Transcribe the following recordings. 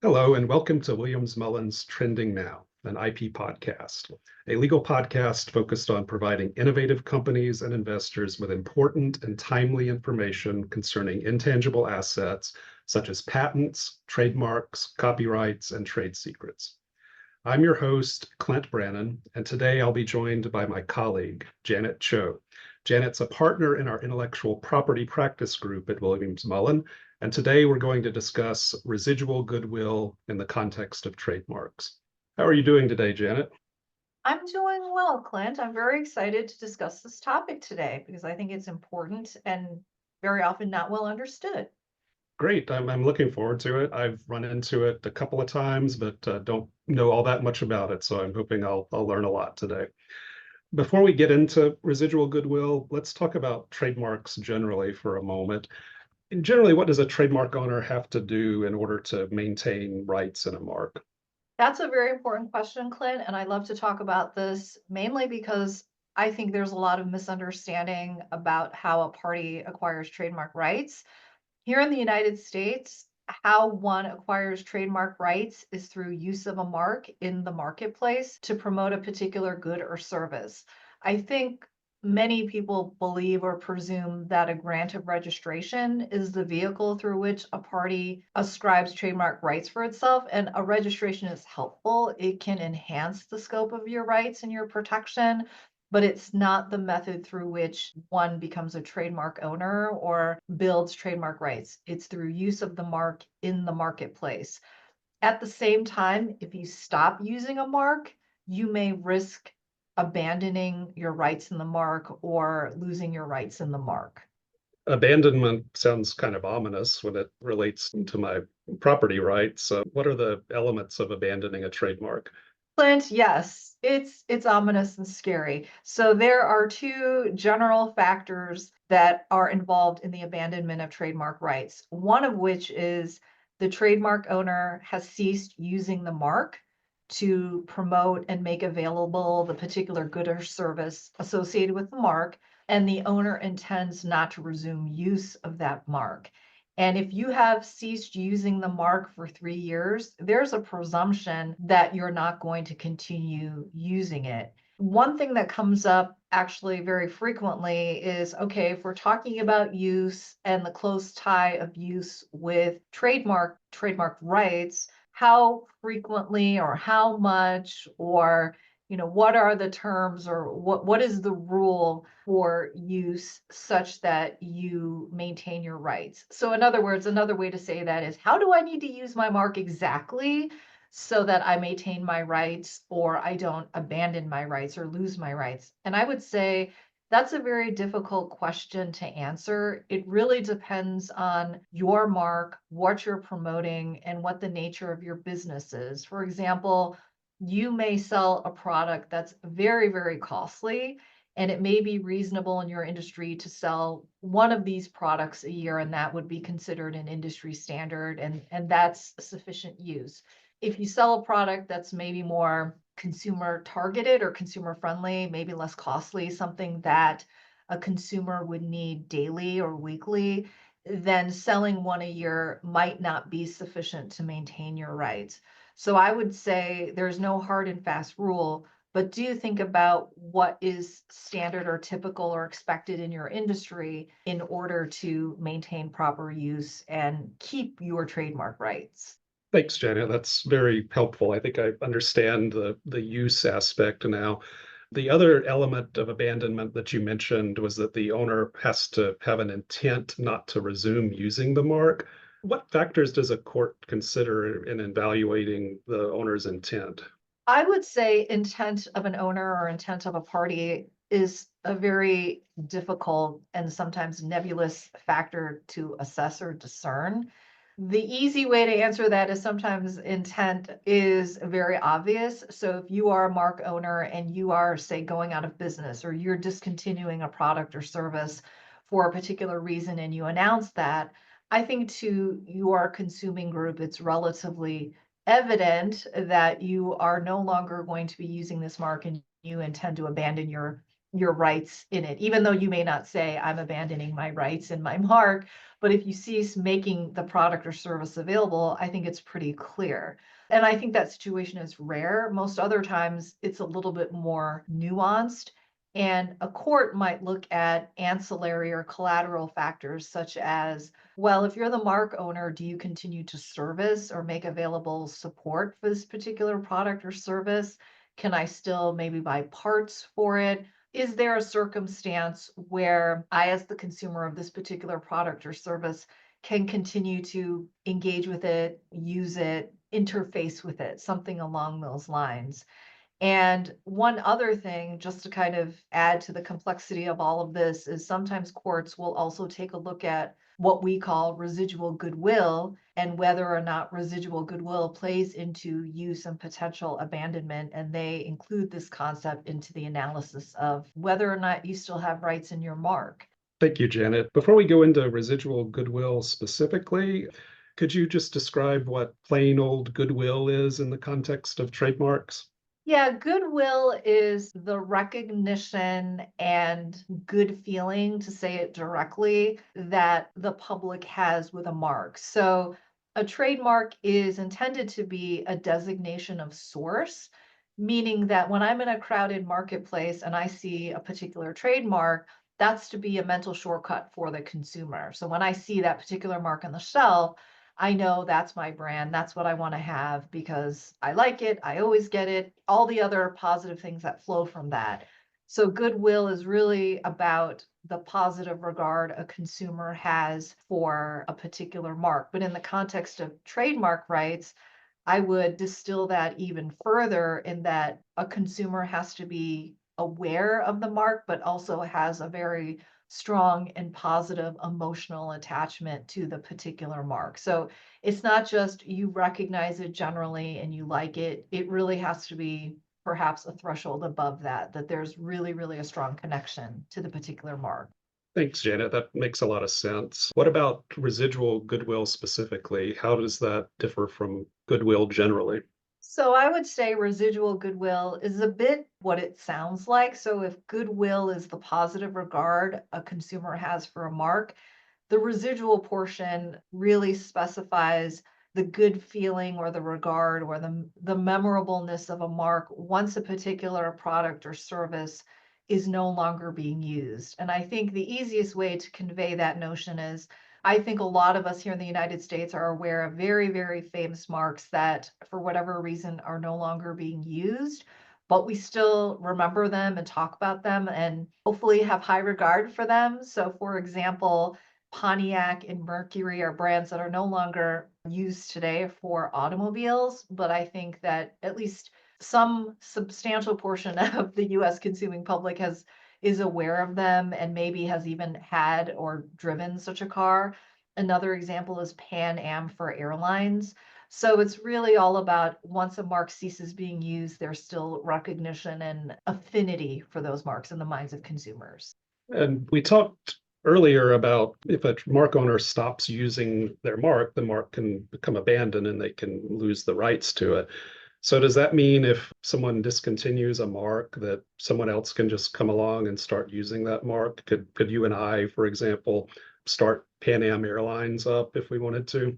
Hello, and welcome to Williams Mullen's Trending Now, an IP podcast, a legal podcast focused on providing innovative companies and investors with important and timely information concerning intangible assets such as patents, trademarks, copyrights, and trade secrets. I'm your host, Clint Brannon, and today I'll be joined by my colleague, Janet Cho. Janet's a partner in our intellectual property practice group at Williams Mullen, and today we're going to discuss residual goodwill in the context of trademarks. How are you doing today, Janet? I'm doing well, Clint. I'm very excited to discuss this topic today because I think it's important and very often not well understood. Great. I'm looking forward to it. I've run into it a couple of times, but don't know all that much about it. So I'm hoping I'll learn a lot today. Before we get into residual goodwill, let's talk about trademarks generally for a moment. Generally, what does a trademark owner have to do in order to maintain rights in a mark? That's a very important question, Clint, and I love to talk about this mainly because I think there's a lot of misunderstanding about how a party acquires trademark rights. Here in the United States, how one acquires trademark rights is through use of a mark in the marketplace to promote a particular good or service. I think many people believe or presume that a grant of registration is the vehicle through which a party ascribes trademark rights for itself. And a registration is helpful. It can enhance the scope of your rights and your protection, but it's not the method through which one becomes a trademark owner or builds trademark rights. It's through use of the mark in the marketplace. At the same time, if you stop using a mark, you may risk abandoning your rights in the mark or losing your rights in the mark. Abandonment sounds kind of ominous when it relates to my property rights. What are the elements of abandoning a trademark? Clint, yes, it's ominous and scary. So there are two general factors that are involved in the abandonment of trademark rights. One of which is the trademark owner has ceased using the mark to promote and make available the particular good or service associated with the mark, and the owner intends not to resume use of that mark. And if you have ceased using the mark for 3 years, there's a presumption that you're not going to continue using it. One thing that comes up actually very frequently is, okay, if we're talking about use and the close tie of use with trademark rights, how frequently or how much, or what are the terms, or what is the rule for use such that you maintain your rights? So in other words, another way to say that is, how do I need to use my mark exactly so that I maintain my rights or I don't abandon my rights or lose my rights? And I would say that's a very difficult question to answer. It really depends on your mark, what you're promoting, and what the nature of your business is. For example, you may sell a product that's very, very costly, and it may be reasonable in your industry to sell one of these products a year, and that would be considered an industry standard, and that's sufficient use. If you sell a product that's maybe more consumer targeted or consumer friendly, maybe less costly, something that a consumer would need daily or weekly, then selling one a year might not be sufficient to maintain your rights. So I would say there's no hard and fast rule, but do think about what is standard or typical or expected in your industry in order to maintain proper use and keep your trademark rights. Thanks, Janet. That's very helpful. I think I understand the use aspect now. The other element of abandonment that you mentioned was that the owner has to have an intent not to resume using the mark. What factors does a court consider in evaluating the owner's intent? I would say intent of an owner or intent of a party is a very difficult and sometimes nebulous factor to assess or discern. The easy way to answer that is sometimes intent is very obvious. So if you are a mark owner and you are, say, going out of business, or you're discontinuing a product or service for a particular reason and you announce that, I think to your consuming group, it's relatively evident that you are no longer going to be using this mark and you intend to abandon your your rights in it, even though you may not say, I'm abandoning my rights in my mark. But if you cease making the product or service available, I think it's pretty clear. And I think that situation is rare. Most other times, it's a little bit more nuanced. And a court might look at ancillary or collateral factors, such as, well, if you're the mark owner, do you continue to service or make available support for this particular product or service? Can I still maybe buy parts for it? Is there a circumstance where I, as the consumer of this particular product or service, can continue to engage with it, use it, interface with it, something along those lines? And one other thing, just to kind of add to the complexity of all of this, is sometimes courts will also take a look at what we call residual goodwill and whether or not residual goodwill plays into use and potential abandonment. And they include this concept into the analysis of whether or not you still have rights in your mark. Thank you, Janet. Before we go into residual goodwill specifically, could you just describe what plain old goodwill is in the context of trademarks? Yeah, goodwill is the recognition and good feeling, to say it directly, that the public has with a mark. So a trademark is intended to be a designation of source, meaning that when I'm in a crowded marketplace and I see a particular trademark, that's to be a mental shortcut for the consumer. So when I see that particular mark on the shelf, I know that's my brand. That's what I want to have because I like it. I always get it. All the other positive things that flow from that. So goodwill is really about the positive regard a consumer has for a particular mark. But in the context of trademark rights, I would distill that even further in that a consumer has to be aware of the mark, but also has a very strong and positive emotional attachment to the particular mark. So it's not just you recognize it generally and you like it. It really has to be perhaps a threshold above that, that there's really, really a strong connection to the particular mark. Thanks, Janet. That makes a lot of sense. What about residual goodwill specifically? How does that differ from goodwill generally? So I would say residual goodwill is a bit what it sounds like. So if goodwill is the positive regard a consumer has for a mark, the residual portion really specifies the good feeling or the regard or the memorableness of a mark once a particular product or service is no longer being used. And I think the easiest way to convey that notion is I think a lot of us here in the United States are aware of very, very famous marks that, for whatever reason, are no longer being used, but we still remember them and talk about them and hopefully have high regard for them. So, for example, Pontiac and Mercury are brands that are no longer used today for automobiles, but I think that at least some substantial portion of the US consuming public is aware of them and maybe has even had or driven such a car. Another example is Pan Am for airlines. So it's really all about once a mark ceases being used, there's still recognition and affinity for those marks in the minds of consumers. And we talked earlier about if a mark owner stops using their mark, the mark can become abandoned and they can lose the rights to it. So does that mean if someone discontinues a mark that someone else can just come along and start using that mark? Could you and I, for example, start Pan Am Airlines up if we wanted to?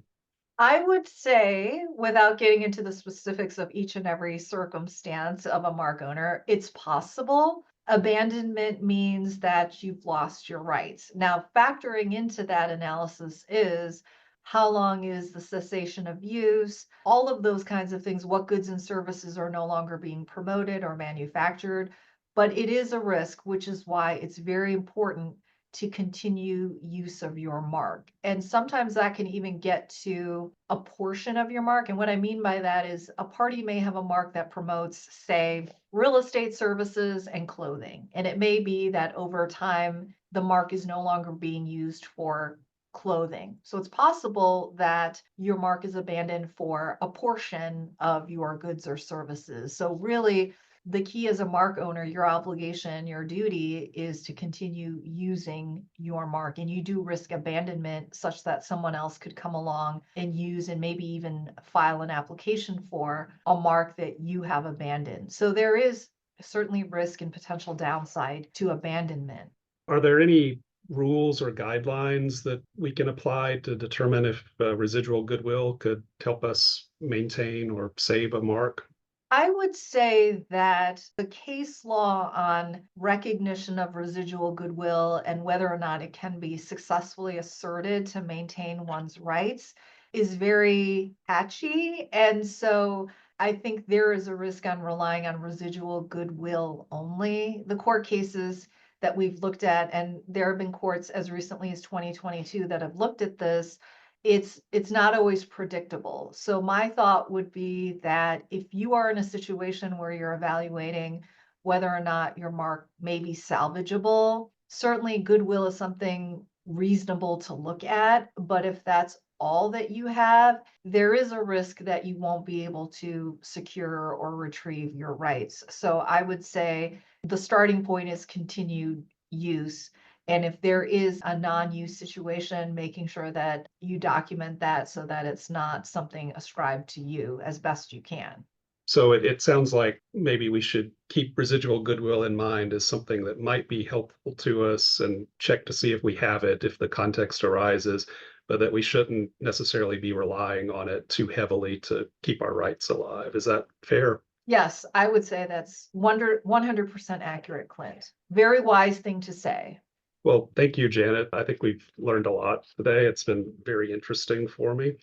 I would say, without getting into the specifics of each and every circumstance of a mark owner, it's possible. Abandonment means that you've lost your rights. Now, factoring into that analysis is how long is the cessation of use, all of those kinds of things, what goods and services are no longer being promoted or manufactured. But it is a risk, which is why it's very important to continue use of your mark. And sometimes that can even get to a portion of your mark. And what I mean by that is a party may have a mark that promotes, say, real estate services and clothing. And it may be that over time, the mark is no longer being used for clothing. So it's possible that your mark is abandoned for a portion of your goods or services. So really, the key as a mark owner, your obligation, your duty is to continue using your mark. And you do risk abandonment such that someone else could come along and use and maybe even file an application for a mark that you have abandoned. So there is certainly risk and potential downside to abandonment. Are there any rules or guidelines that we can apply to determine if residual goodwill could help us maintain or save a mark? I would say that the case law on recognition of residual goodwill and whether or not it can be successfully asserted to maintain one's rights is very patchy. And so I think there is a risk on relying on residual goodwill only. The court cases that we've looked at, and there have been courts as recently as 2022 that have looked at this, it's not always predictable. So my thought would be that if you are in a situation where you're evaluating whether or not your mark may be salvageable, certainly goodwill is something reasonable to look at. But if that's all that you have, there is a risk that you won't be able to secure or retrieve your rights. So I would say the starting point is continued use. And if there is a non-use situation, making sure that you document that so that it's not something ascribed to you as best you can. So it sounds like maybe we should keep residual goodwill in mind as something that might be helpful to us and check to see if we have it if the context arises, but that we shouldn't necessarily be relying on it too heavily to keep our rights alive. Is that fair? Yes, I would say that's 100% accurate, Clint. Very wise thing to say. Well, thank you, Janet. I think we've learned a lot today. It's been very interesting for me.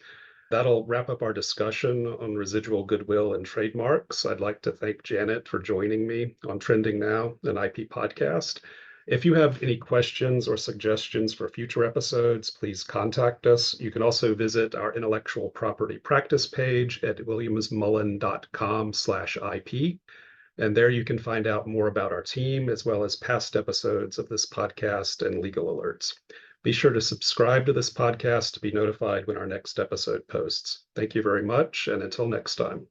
That'll wrap up our discussion on residual goodwill and trademarks. I'd like to thank Janet for joining me on Trending Now, an IP podcast. If you have any questions or suggestions for future episodes, please contact us. You can also visit our intellectual property practice page at williamsmullen.com/IP. And there you can find out more about our team, as well as past episodes of this podcast and legal alerts. Be sure to subscribe to this podcast to be notified when our next episode posts. Thank you very much, and until next time.